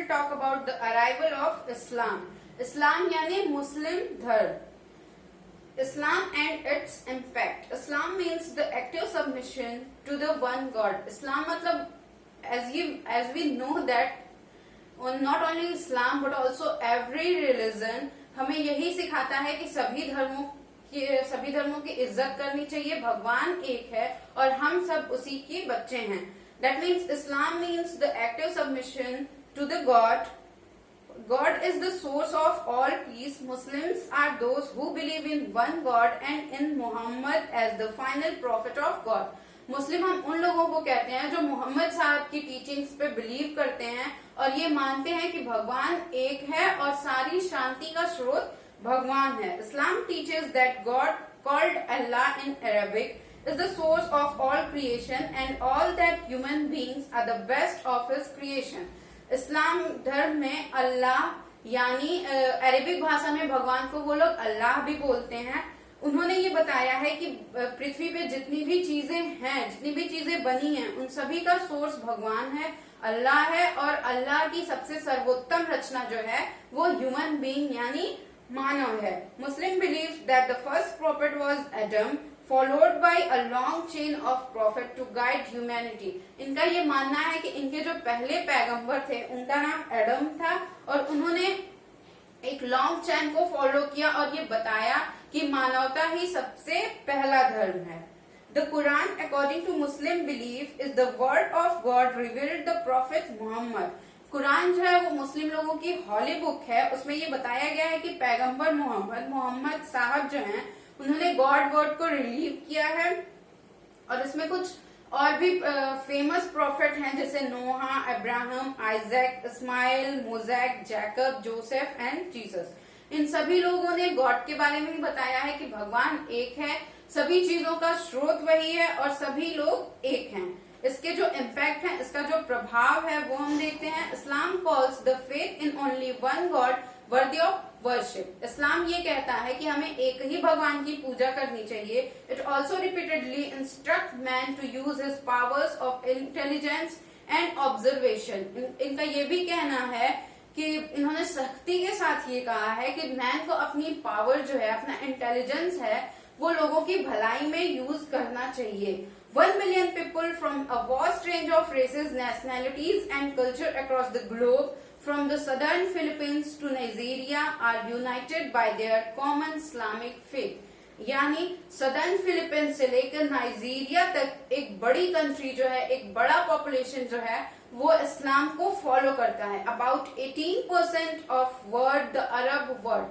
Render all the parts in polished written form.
talk about the arrival of Islam. Islam यानी मुस्लिम धर्म. Islam and its impact. Islam means the active submission to the one God. Islam मतलब as we know that not only Islam but also every religion हमें यही सिखाता है कि सभी धर्मों की इज्जत करनी चाहिए. भगवान एक है और हम सब उसी के बच्चे हैं. That means Islam means the active submission to the God. God is the source of all peace. Muslims are those who believe in one God and in Muhammad as the final prophet of God. मुस्लिम हम उन लोगों को कहते हैं जो मोहम्मद साहब की teachings पे बिलीव करते हैं और ये मानते हैं कि भगवान एक है और सारी शांति का स्रोत भगवान है. Islam teaches that God called Allah in Arabic is the source of all creation and all that human beings are the best of his creation. इस्लाम धर्म में अल्लाह यानी अरबिक भाषा में भगवान को वो लोग अल्लाह भी बोलते हैं. उन्होंने ये बताया है कि पृथ्वी पे जितनी भी चीजें हैं, जितनी भी चीजें बनी हैं, उन सभी का सोर्स भगवान है, अल्लाह है. और अल्लाह की सबसे सर्वोत्तम रचना जो है वो ह्यूमन बीइंग यानी मानव है. Muslim believe that the first prophet was Adam followed by a long chain of prophet to guide humanity. इनका ये मानना है कि इनके जो पहले पैगंबर थे उनका नाम एडम था और उन्होंने एक लॉन्ग चेन को फॉलो किया और ये बताया कि मानवता ही सबसे पहला धर्म है. The Quran, according to Muslim belief, is the word of God revealed the Prophet Muhammad. Quran जो है वो मुस्लिम लोगों की हॉली बुक है. उसमें ये बताया गया है कि पैगंबर मोहम्मद साहब जो हैं उन्होंने गॉड वर्ड को रिलीव किया है. और इसमें कुछ और भी फेमस प्रॉफिट हैं जैसे Noah, Abraham, Isaac, Ishmael, Moses, Jacob, Joseph and Jesus. इन सभी लोगों ने गॉड के बारे में ही बताया है कि भगवान एक है, सभी चीजों का स्रोत वही है और सभी लोग एक हैं. इसके जो इम्पैक्ट है, इसका जो प्रभाव है वो हम देखते हैं. Islam calls the faith in only one God worthy of worship. Islam ये कहता है कि हमें एक ही भगवान की पूजा करनी चाहिए. It also repeatedly instruct man to use his powers of intelligence and observation. इनका ये भी कहना है कि इन्होंने सख्ती के साथ ये कहा है कि मैन को अपनी पावर जो है, अपना इंटेलिजेंस है, वो लोगों की भलाई में यूज करना चाहिए. 1 billion people from a vast range of races, nationalities and culture across the globe from the southern Philippines to Nigeria are united by their common Islamic faith. यानी सदर्न फिलीपींस से लेकर नाइजीरिया तक एक बड़ी country जो है, एक बड़ा पॉपुलेशन जो है वो इस्लाम को फॉलो करता है. About 18% of word the Arab word.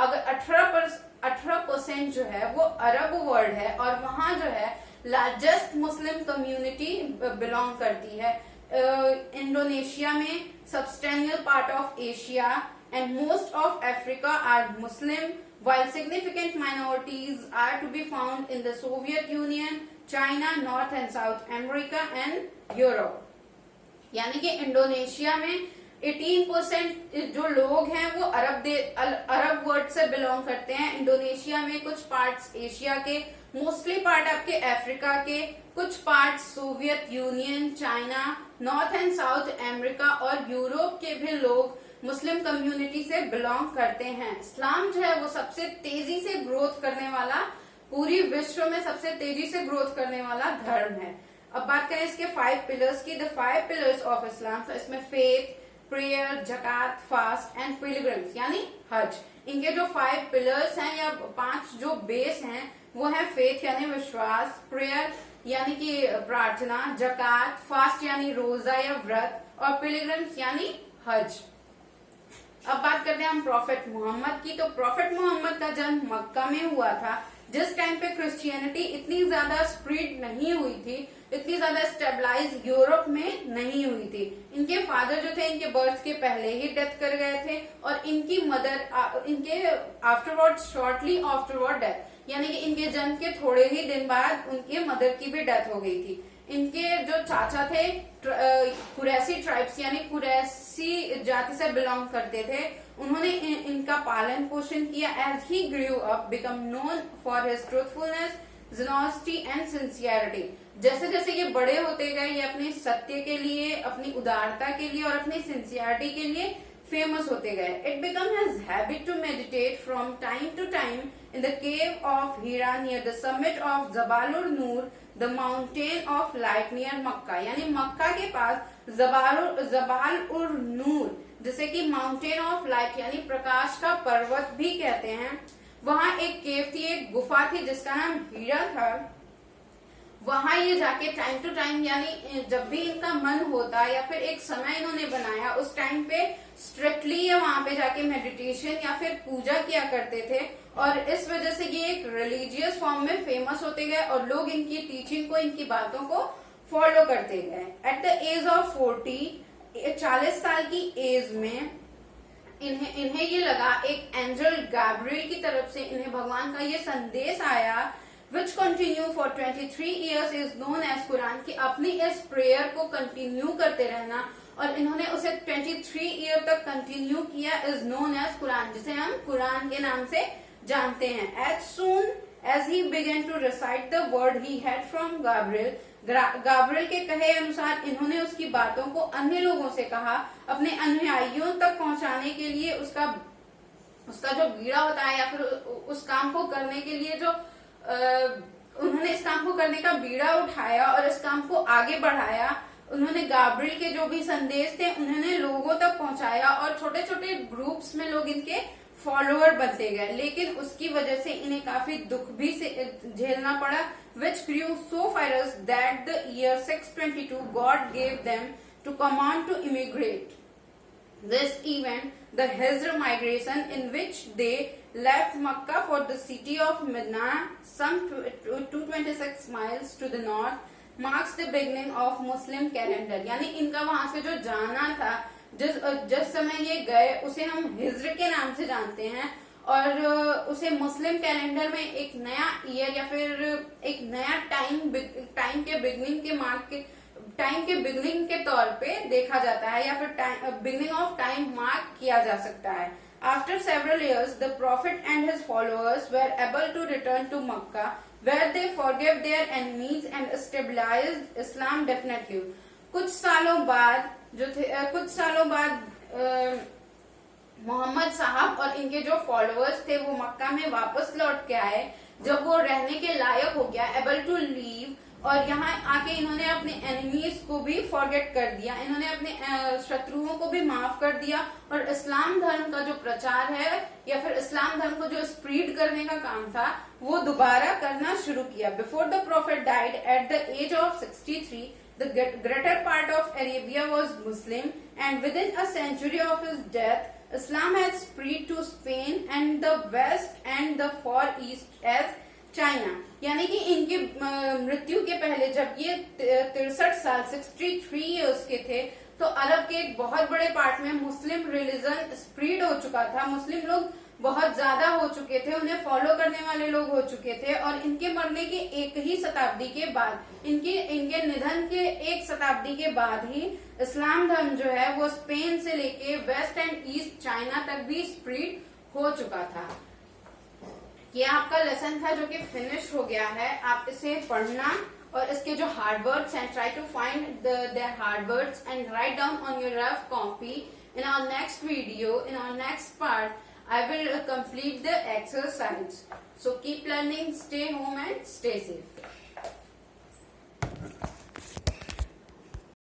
अगर 18% जो है वो अरब वर्ड है और वहाँ जो है लार्जेस्ट मुस्लिम कम्युनिटी बिलोंग करती है. इंडोनेशिया में substantial part of Asia and most of Africa are Muslim, while significant minorities are to be found in the Soviet Union, China, North and South America and Europe. यानी कि Indonesia में 18% जो लोग हैं वो अरब वर्ड से belong करते हैं. इंडोनेशिया में कुछ पार्ट्स एशिया के, मोस्टली पार्ट आपके अफ्रीका के, कुछ part Soviet union, China, north and south America और यूरोप के भी लोग मुस्लिम कम्युनिटी से बिलोंग करते हैं. इस्लाम जो है वो सबसे तेजी से ग्रोथ करने वाला, पूरी विश्व में सबसे तेजी से ग्रोथ करने वाला धर्म है. अब बात करें इसके 5 पिलर्स की. The 5 pillars of Islam. तो इसमें फेथ, प्रेयर, जकात, फास्ट एंड पिलग्रिम्स यानी हज. इनके जो 5 पिलर्स हैं या 5 जो बेस हैं वो है फेथ यानी विश्वास, प्रेयर यानी कि प्रार्थना, जकात, फास्ट यानी रोजा या व्रत और पिलग्रिम्स यानी हज. अब बात करते हैं हम प्रॉफिट मोहम्मद की. तो प्रॉफिट मोहम्मद का जन्म मक्का में हुआ था. जिस टाइम पे क्रिश्चियनिटी इतनी ज्यादा स्प्रेड नहीं हुई थी, इतनी ज्यादा स्टेबलाइज यूरोप में नहीं हुई थी. इनके फादर जो थे इनके बर्थ के पहले ही डेथ कर गए थे और इनकी मदर इनके आफ्टरवर्ड, शॉर्टली आफ्टरवर्ड डेथ, यानी कि इनके जन्म के थोड़े ही दिन बाद उनके मदर की भी डेथ हो गई थी. इनके जो चाचा थे कुरैशी ट्राइब्स यानी कुरैशी जाति से बिलोंग करते थे. उन्होंने इनका पालन पोषण किया. As he grew up become known for his truthfulness generosity and sincerity. जैसे जैसे ये बड़े होते गए ये अपने सत्य के लिए, अपनी उदारता के लिए और अपनी सिंसियरिटी के लिए फेमस होते गए। It become his habit to meditate from time to time in the cave of Hira near the summit of जबालुर नूर the mountain of light near Mecca. यानी मक्का के पास जबाल उर नूर, जिसे कि माउंटेन ऑफ लाइट यानी प्रकाश का पर्वत भी कहते हैं, वहां एक केव थी, एक गुफा थी जिसका नाम हीरा था। वहां ये जाके टाइम टू टाइम यानी जब भी इनका मन होता या फिर एक समय इन्होंने बनाया उस टाइम पे स्ट्रिक्टली ये वहां पे जाके मेडिटेशन या फिर पूजा किया करते थे। और इस वजह से ये एक रिलीजियस फॉर्म में फेमस होते गए और लोग इनकी टीचिंग को, इनकी बातों को फॉलो करते गए। एट द एज ऑफ 40 साल की एज में इन्हें ये लगा, एक एंजल गैब्रियल की तरफ से इन्हें भगवान का ये संदेश आया, which continue for 23 years is known as Quran, कि अपनी इस प्रेयर को कंटिन्यू करते रहना, और इन्होंने उसे 23 ईयर तक कंटिन्यू किया, इज नोन एज कुरान, जिसे हम कुरान के नाम से जानते हैं। As soon as he began to recite the word he had from Gabriel के कहे अनुसार इन्होंने उसकी बातों को अन्य लोगों से कहा, अपने अनुयायियों तक पहुंचाने के लिए उसका जो बीड़ा होता है या फिर उस काम को करने के लिए जो उन्होंने इस काम को करने का बीड़ा उठाया और इस काम को आगे बढ़ाया। उन्होंने गाब्रियल के जो भी संदेश थे उन्होंने लोगों तक पहुंचाया और छोटे छोटे ग्रुप्स में लोग इनके फॉलोअर बनते गए, लेकिन उसकी वजह से इन्हें काफी दुख भी झेलना पड़ा। which grew so fierce that the year 622 God gave them to command to immigrate. This event, the Hijr migration, in which they left Makkah for the city of Medina, some 226 miles to the north, marks the beginning of Muslim calendar. यानी इनका वहां से जो जाना था, जिस समय ये गए उसे हम हिज्र के नाम से जानते हैं, और उसे मुस्लिम कैलेंडर में एक नया ईयर या फिर एक नया टाइम के बिगनिंग के तौर पे देखा जाता है, या फिर बिगनिंग ऑफ टाइम मार्क किया जा सकता है। After several years, the Prophet and his followers were able to return to Makkah, where they forgave their enemies and stabilized Islam definitely. कुछ सालों बाद मोहम्मद साहब और इनके जो फॉलोअर्स थे वो मक्का में वापस लौट के आए, जब वो रहने के लायक हो गया, एबल टू लीव, और यहाँ आके इन्होंने अपने एनिमीज को भी फॉरगेट कर दिया, इन्होंने अपने शत्रुओं को भी माफ कर दिया और इस्लाम धर्म का जो प्रचार है या फिर इस्लाम धर्म को जो स्प्रीड करने का काम था वो दोबारा करना शुरू किया। Before the prophet died at the age of 63, the greater part of Arabia was Muslim, and within a century of his death, Islam had spread to Spain and the West and the Far East as China. यानी कि इनकी मृत्यु के पहले जब ये 63 साल 63 years के थे तो अरब के एक बहुत बड़े पार्ट में मुस्लिम रिलीजन स्प्रीड हो चुका था, मुस्लिम लोग बहुत ज्यादा हो चुके थे, उन्हें फॉलो करने वाले लोग हो चुके थे, और इनके मरने के एक ही शताब्दी के बाद, इनके निधन के एक शताब्दी के बाद ही इस्लाम धर्म जो है वो स्पेन से लेके वेस्ट एंड ईस्ट चाइना तक भी स्प्रीड हो चुका था। ये आपका लेसन था जो कि फिनिश हो गया है। आप इसे पढ़ना और इसके जो हार्ड वर्ड्स हैं, try to find their hard words and write down on your rough copy. In our next video, in our next part, I will complete the exercise. So keep learning, stay home and stay safe.